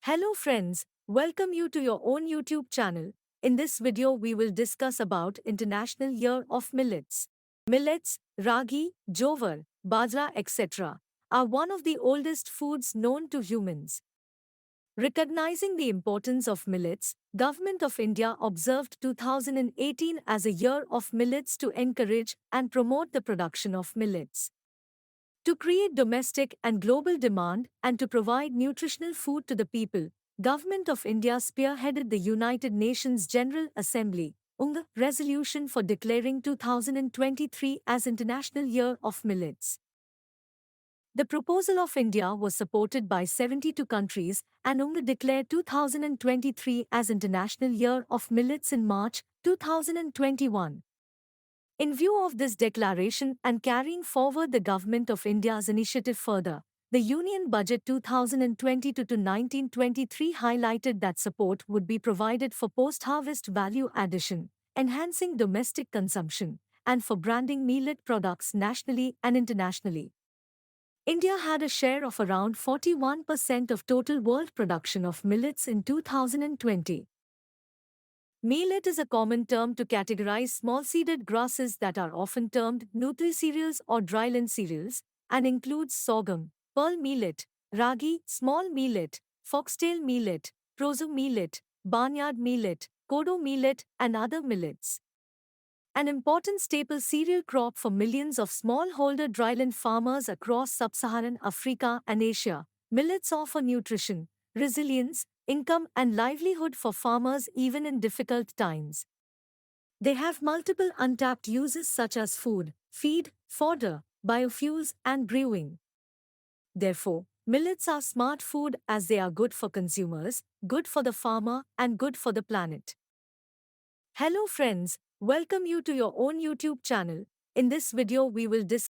Hello friends, welcome you to your own YouTube channel. In this video we will discuss about International Year of Millets. Millets, ragi, jowar, bajra etc. are one of the oldest foods known to humans. Recognizing the importance of millets, Government of India observed 2018 as a year of millets to encourage and promote the production of millets. To create domestic and global demand and to provide nutritional food to the people, Government of India spearheaded the United Nations General Assembly UNGA resolution for declaring 2023 as International Year of Millets. The proposal of India was supported by 72 countries and UNGA declared 2023 as International Year of Millets in March 2021. In view of this declaration and carrying forward the Government of India's initiative further, the Union Budget 2022 to 1923 highlighted that support would be provided for post-harvest value addition, enhancing domestic consumption, and for branding millet products nationally and internationally. India had a share of around 41% of total world production of millets in 2020. Millet is a common term to categorize small-seeded grasses that are often termed nutri-cereals or dryland cereals, and includes sorghum, pearl millet, ragi, small millet, foxtail millet, proso millet, barnyard millet, kodo millet, and other millets. An important staple cereal crop for millions of smallholder dryland farmers across sub-Saharan Africa and Asia, millets offer nutrition, resilience, income and livelihood for farmers even in difficult times. They have multiple untapped uses such as food, feed, fodder, biofuels and brewing. Therefore, millets are smart food as they are good for consumers, good for the farmer and good for the planet. Hello friends, welcome you to your own YouTube channel. In this video we will discuss